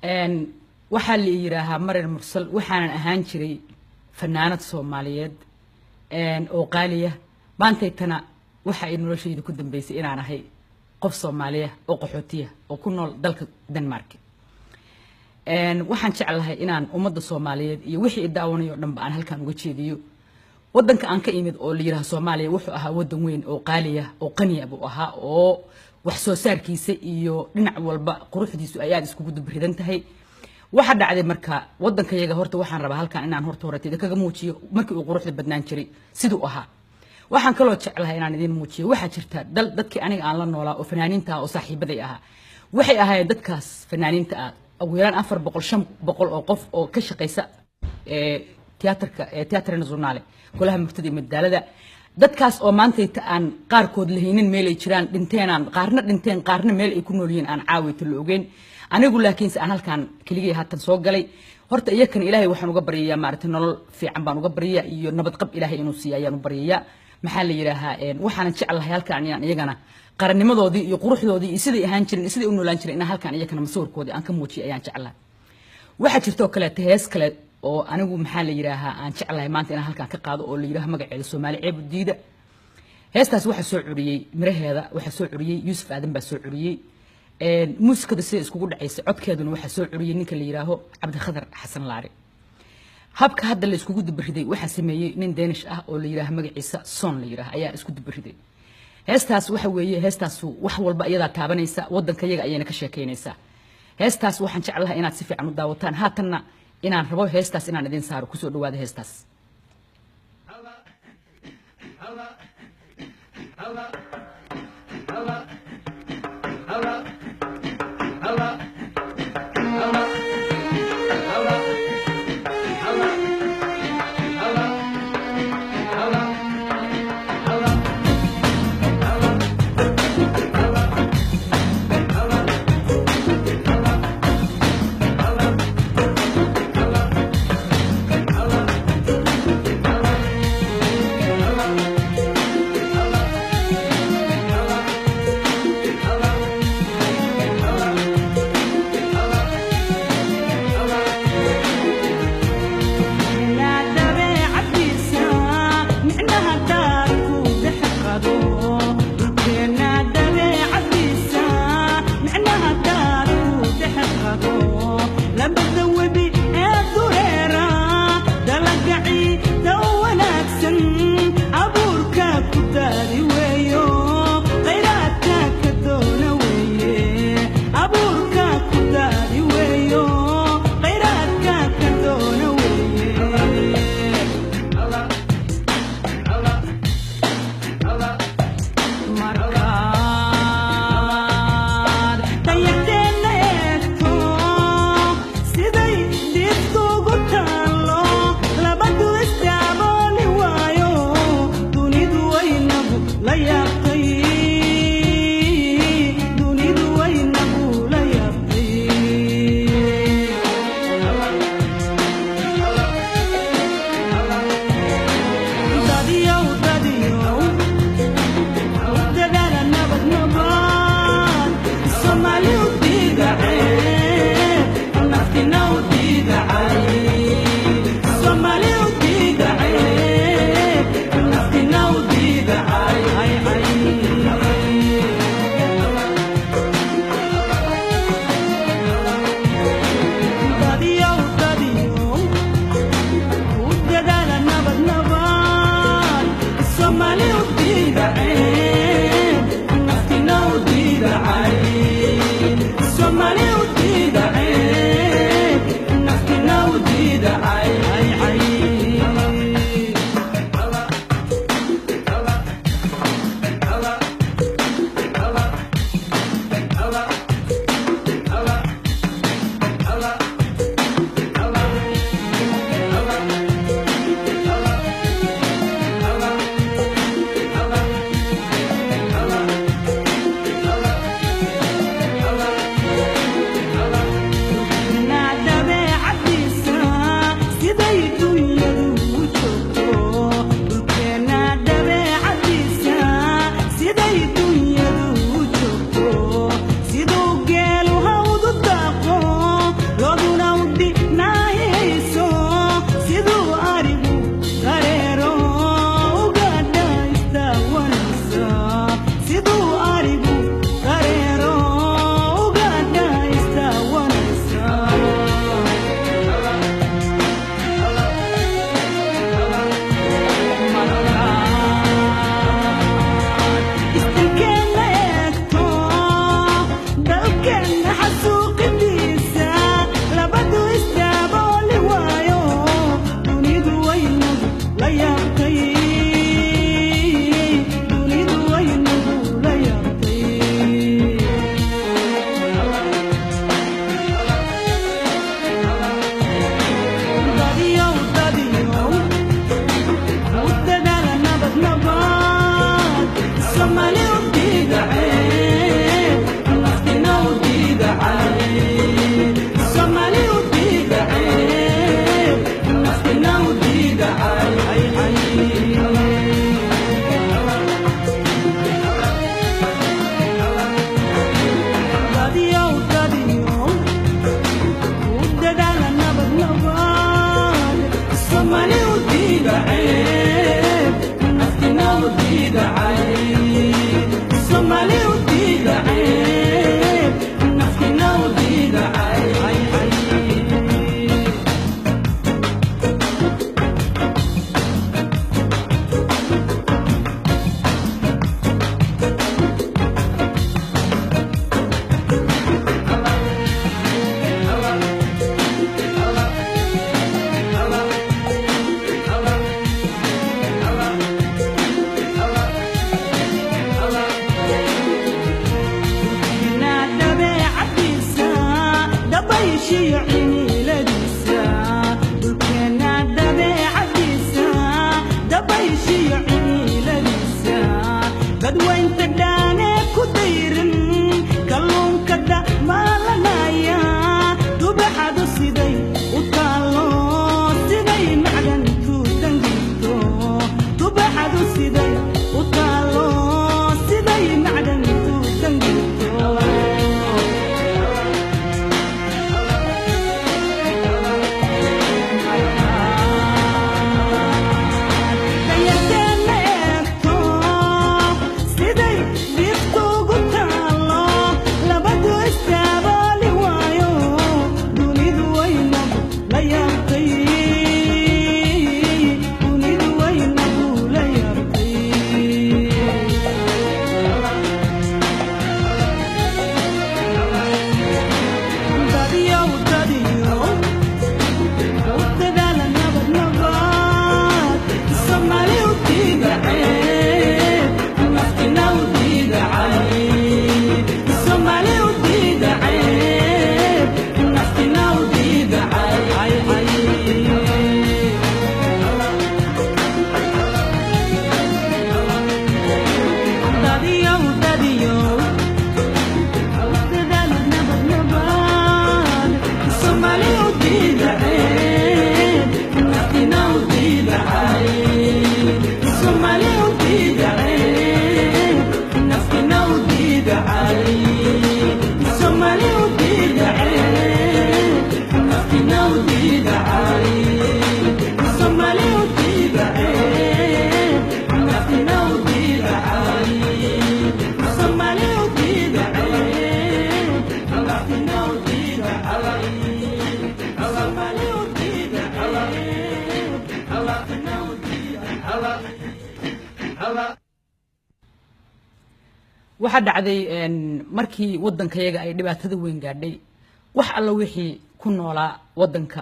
waxaa la yiraahaa marin mursal waxaanan ahaan jiray fanaanad Soomaaliyeed oo qaaliya maantaytana waxa ay noloshayda ku dambeysay inaan ahay qof Soomaaliya oo qaxootiya oo ku nool dalka Denmark waxaan jeclahay inaan ummadda Soomaaliyeed iyo wixii daawanayo dhanba aan halkaan uga jeediyo wadanka aan ka imid oo la yiraahdo Soomaaliya wuxuu ahaa wadan weyn oo qaaliya oo qani ah ahaa oo wax soo saarkiisa iyo dhinac walba quruxdiisu ay aad iskugu dubridan tahay waxa dhacday marka wadankayaga horta waxaan rabaa halkaan inaan horta horeeyda kaga muujiyo markii uu quruxda badnaan jiray sidoo ahaa waxaan kaloo jeclahay inaan idin muujiyo waxa jirta dadkii aniga aan la noolaa oo fanaaniinta oo saaxiibaday ahaa waxay ahaayeen dadkaas fanaaniinta ah ugu yaraan 400 500 oo qof oo ka shaqeysa teatrka nationale kulaha murtida madaalada dadkaas oo maantayta aan qaarkood lahaynin meel ay jiraan dhinteenan qaarna meel ay ku nool yihiin aan caawito la ogeyn anigu laakiin aan halkaan kaliya haatan soo galay horta iyakan ilaahay waxaan uga bariyaa maartay nolol fiican baan uga bariyaa iyo nabad qab ilaahay inuu siiyo ayaan u bariyaa maxaa la yiraahaa waxaan jecelahay halkaan inaan iyagana qarannimadoodii iyo quruxdoodii iyo siday ahaan jireen siday u noolaan jireen in halkaan iyagana masawirkoodii aan ka muujiyo ayaan jecelahay waxa jirto kale hees kale oo anigu maxaa la yiraahaa aan jecelahay maanta inaan halkaan ka qaado oo la yiraahaa magaceeda Soomaali ceeb diida heestaas waxa soo curiyay miraheeda waxa soo curiyay Yuusuf Aadan baa soo curiyay muusikada si iskugu dhacaysay codkeeduna waxa soo curiyay ninka la yiraahdo Cabdi Khadar Xasan Laari habka hadda la iskugu dubariday waxa sameeyay nin Danish ah oo la yiraahdo magaciisa Son la yiraahdo ayaa isku dubariday heestaas waxa weeye heestaas wax walba iyada taabanaysa wadankayaga ayayna ka sheekeynaysaa heestaas waxaan jeclahay inaad si fiican u daawataan haatanna inaan rabo heestaas inaan idin saaro ku soo dhawaada heestaas waxa dhacday markii wadankayaga ay dhibaatada weyn gaadhay wax alla wixii ku noolaa wadanka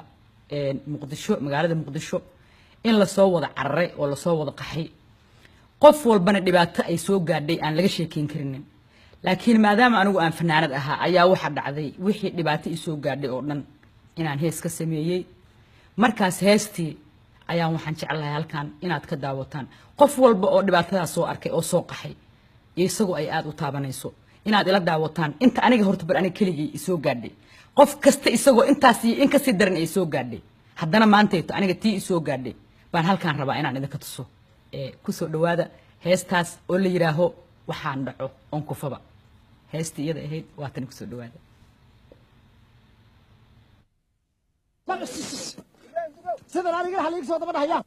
muqdisho magaalada muqdisho in la soo wada cararay oo la soo wada qaxay qof walbana dhibaato ay soo gaadhay aan laga sheekeyn karin laakiin maadaama anigu aan fanaanad ahaa ayaa waxa dhacday wixii dhibaato i soo gaadhay oo dhan inaan hees ka sameeyay markaas heestii ayaan waxaan jeclahay halkan inaad ka daawataan qof walba oo dhibaatada soo arkay oo soo qaxay isagoo ay aad u taabanayso inaad ila daawataan inta aniga horta bar aniga keligii i soo gaadhay qof kasta isagoo intaas iyo in ka sii daran ay soo gaadhay haddana maantayto aniga tii i soo gaadhay baan halkaan rabaa inaan idinka tuso ku soo dhawaada heestaas oo la yiraaho waxaan dhaco on kufaba heestii iyada ahayd waa tan ku soo dhawaada sida aniga hal iga soo daba dhahaya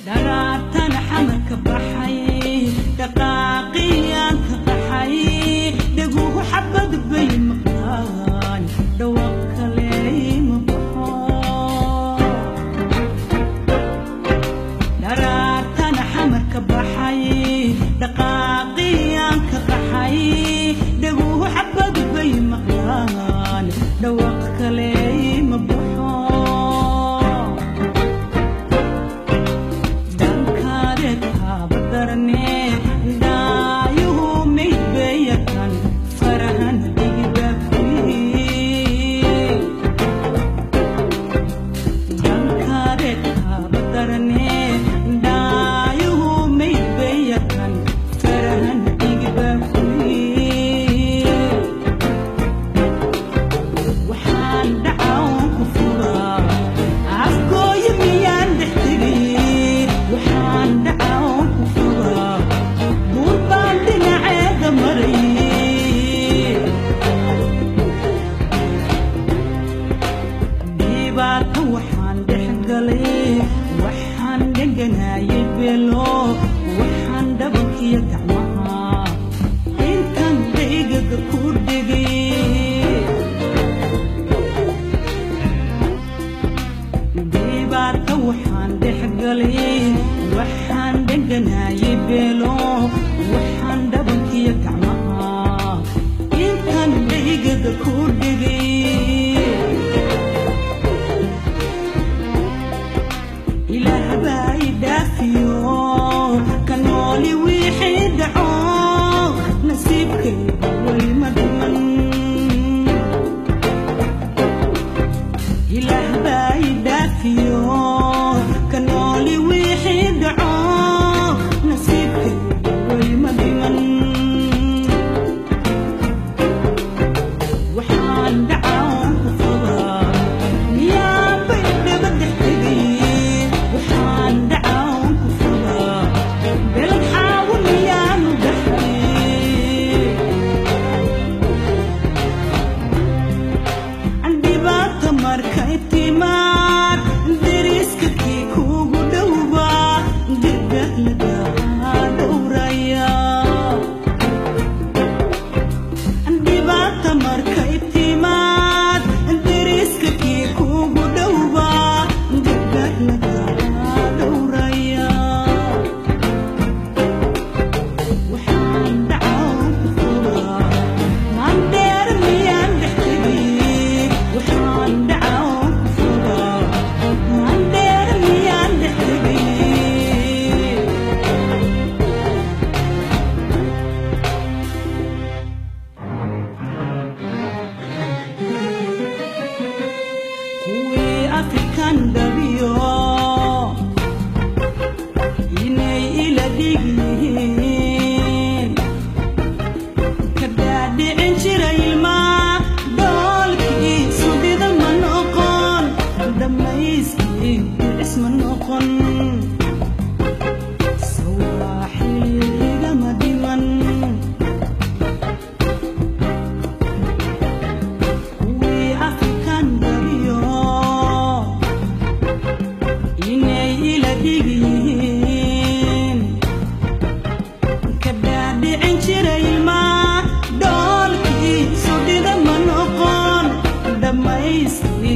دارتن حمك بحي دقاقيان كبحي دقوق حبد بي مقان دوق لي مبحو دارتن حمك بحي دقاقيان ilma dhoolkii sudhida ma noqon dhammaysti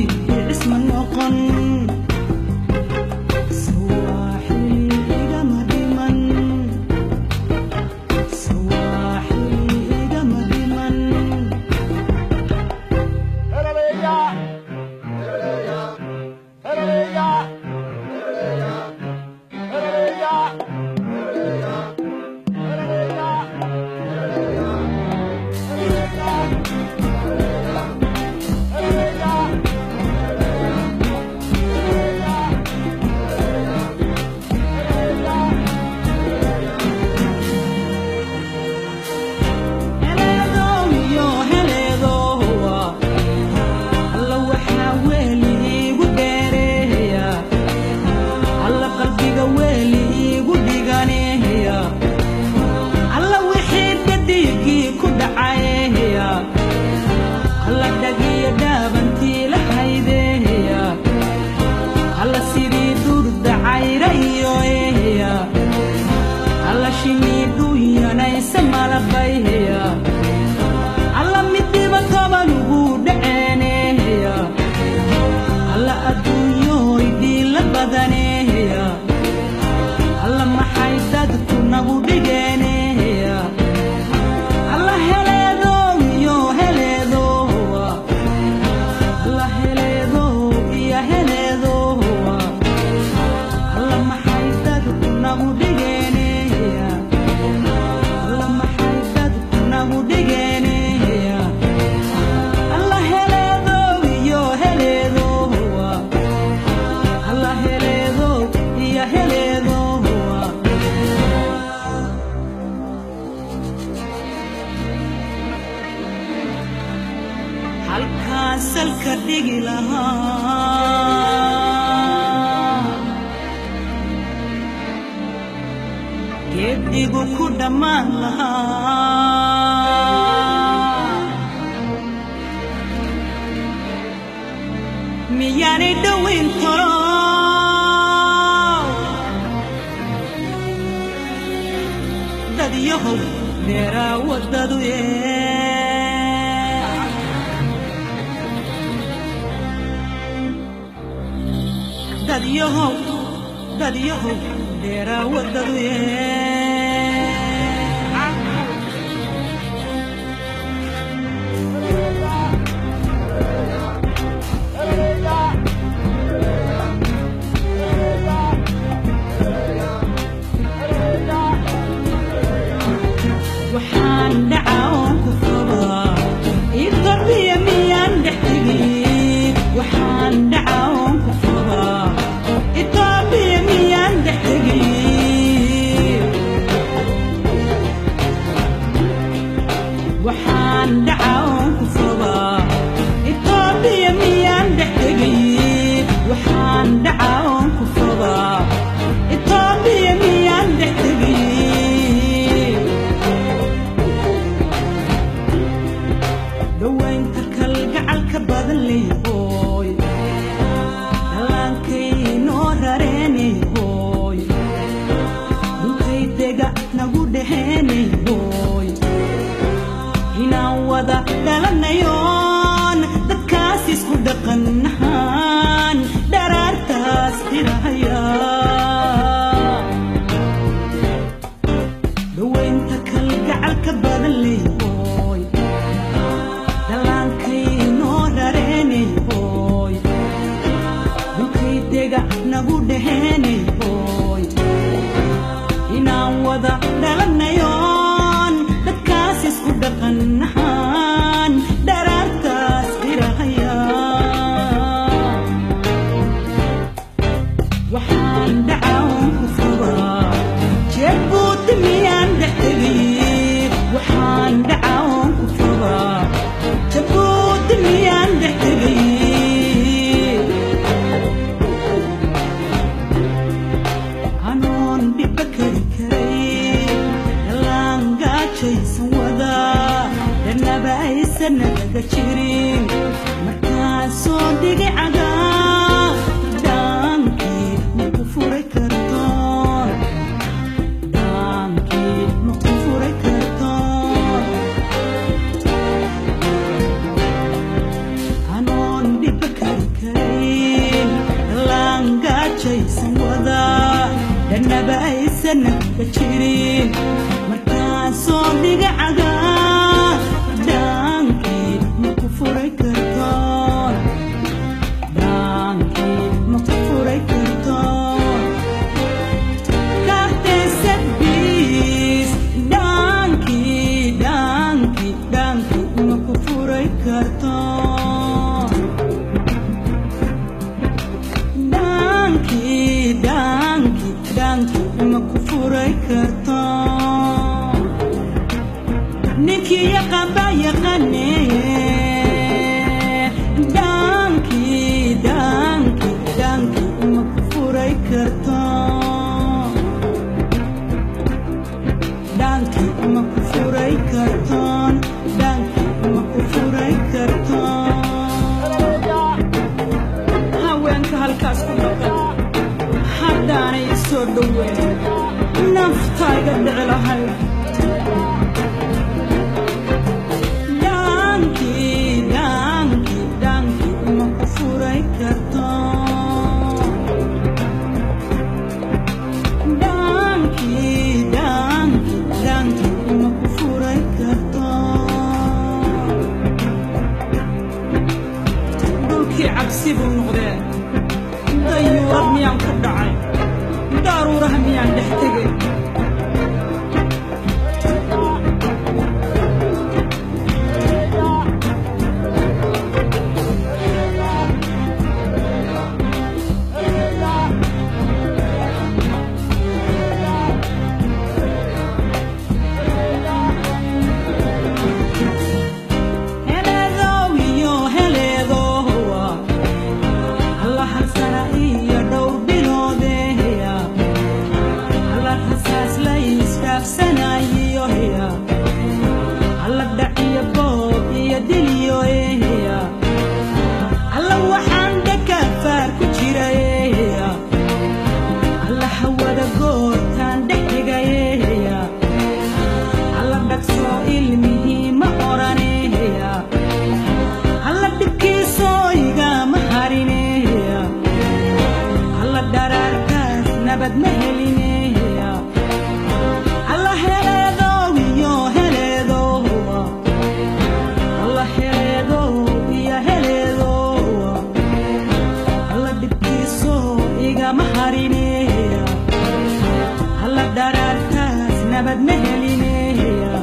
isma noqon sawaaxili igama dhiman sawaaxili igama dhiman salka dhigi lahaa geedigu ku dhammaan lahaa miyaanay dhoweyn karo dad yahow dheeraa wadadu dad yahow dheeraa wadadu waxaan dhacaa oon ku qabaa iqabiya miyaan dhex tegi waxaan dhacaa oon ku qabaa iqabiya miyaan dhex tegi waxaan dhacaa oon ku qabaa iqabiya miyaan dhex tegi waxaan dhacaa oon ku qabaa iqabiya miyaan dhex tegi dawaynta kalgacalka badan leeyahoy dhallaankay noo rareenayhoy dhulkay dega nagu dheheenayhoy inaan wada dhalanayoon dadkaas isku dhaqannahaan dharaartaas xirahaya dawaynta kalgacalka badan leeyahoy nagu dheheenayhoy inaan wada dhalanayoon dadkaas isku dhaqannahaan dharaartaas xirahaya waxaan dhacawn ku qabaa jeebbuuti miyaan dhex tegi waxaan dhacawn ku qabaa jeebbuuti miyaan dhex tegi nagaga jirin markaasoo dhigay cagaa dhaankii maku furay kartoon dhaankii maku furay kartoon sana kajirin markaan soo dhiga cagaa dhaankii ma ku furay kartoon dhaankii ma ku furay kartoon kaarteysad biis dhaankii ma ku furay kartoon dhaankii ma ku furay kartoon ninkii yaqaan baa yaqaanee dhaankii ma ku furay kartoon dhaankii ma ku furay kartoon dhaankii ma ku furay kartoon haweenka halkaas ku dhaqan haddaanay soo dhoweyn naftayga dhici lahayd dhaankii ma ku furay kartoon dhaankii ma ku furay kartoon dhulkii cabsi buu noqdee dayuurad miyaan ku dhacay daruuraha miyaan dhex tegay nabad ma helinaya alla heleedo iyo heleedo alla heleedo iyo heleedo alla dhibkiiso igama harinaya alla daraartaas nabad ma helinaya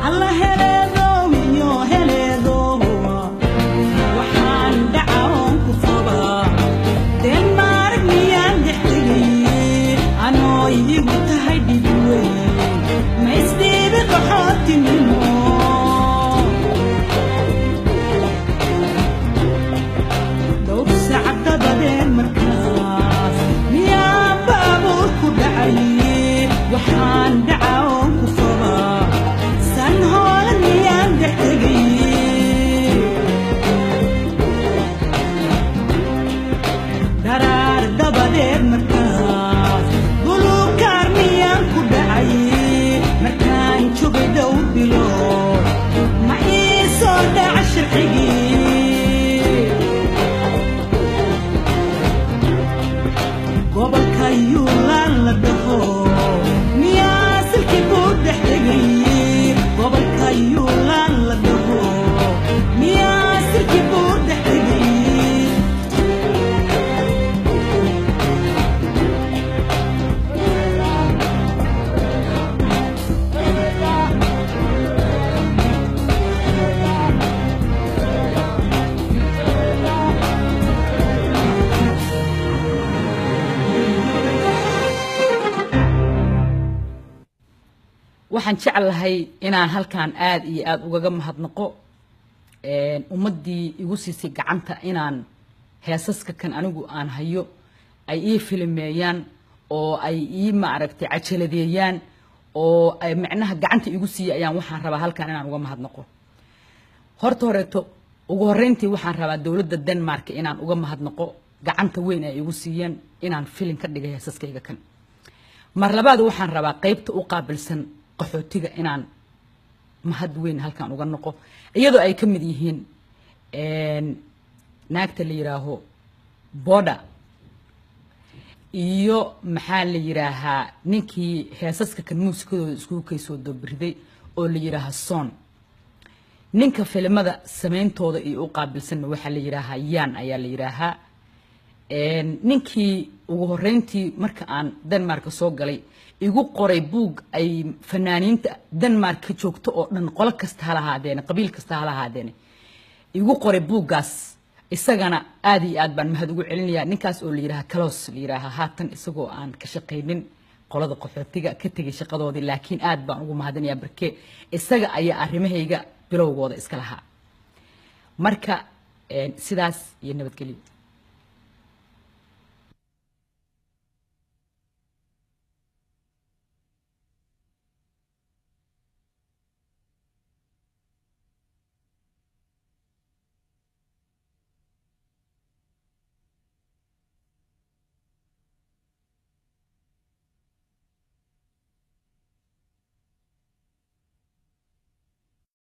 alla heleedo iyo heleedo waxaan dhacaon ku fobaa denmark miyaan dhextegay anoo idigu tahay dhib weyn ma isdhiibi qaxootinimo dhowr saac dabadeed markaas miyaan baabuur ku dhacay waxaan dhacaon ku fobaa san hoolan miyaan dhextegay daraar dabadeed markaas buluukaar miyaan ku dhacay markaan joogay dhow bilood ma ii soo dhaca sharcigii gobolka yuulaan la dhaho miyaa silkii buu dhex tegay gobolka yuulaan la dhaho miyaa silkii buu dhex tegay waxaan jeclahay inaan halkaan aad iyo aad ugaga mahadnaqo ummadii igu siisay gacanta inaan heesaska kan anigu aan hayo ay ii filmeeyaan oo ay ii maaragtay cajaladeeyaan oo ay macnaha gacanta igu siiyay ayaan waxaan rabaa halkaan inaan uga mahadnaqo horeeto ugu horeyntii waxaan rabaa dawladda Denmark inaan uga mahadnaqo gacanta weyn ay igu siiyeen inaan filin ka dhigay heesaskayga kan mar labaad waxaan rabaa qaybta u qaabilsan qaxootiga inaan mahad weyn halkaan uga noqo iyadoo ay ka mid yihiin naagta la yiraaho Boda iyo maxaa la yiraahaa ninkii heesaska kan muusikadooda isku kaysoo dobiriday oo la yiraahaa Son ninka filimada sameeyntooda iyo u qaabilsan waxa la yiraahaa Yan ayaa la yiraahaa ninkii ugu horeyntii marka aan Denmark soo galay igu qoray buug ay fanaaniinta Denmark ka joogto oo dhan qolo kasta halahaadeen qabiil kasta halahaadeen igu qoray buugaas isagana aad iyo aad baan mahad ugu celinayaa ninkaas oo la yiraahdo Klaus la yiraahdo haatan isagoo aan ka shaqeynin qolada qaxootiga ka tagay shaqadoodii laakiin aad baan ugu mahadinayaa barkee isaga ayaa arrimahayga bilowgooda iska lahaa marka sidaas iyo nabadgelyo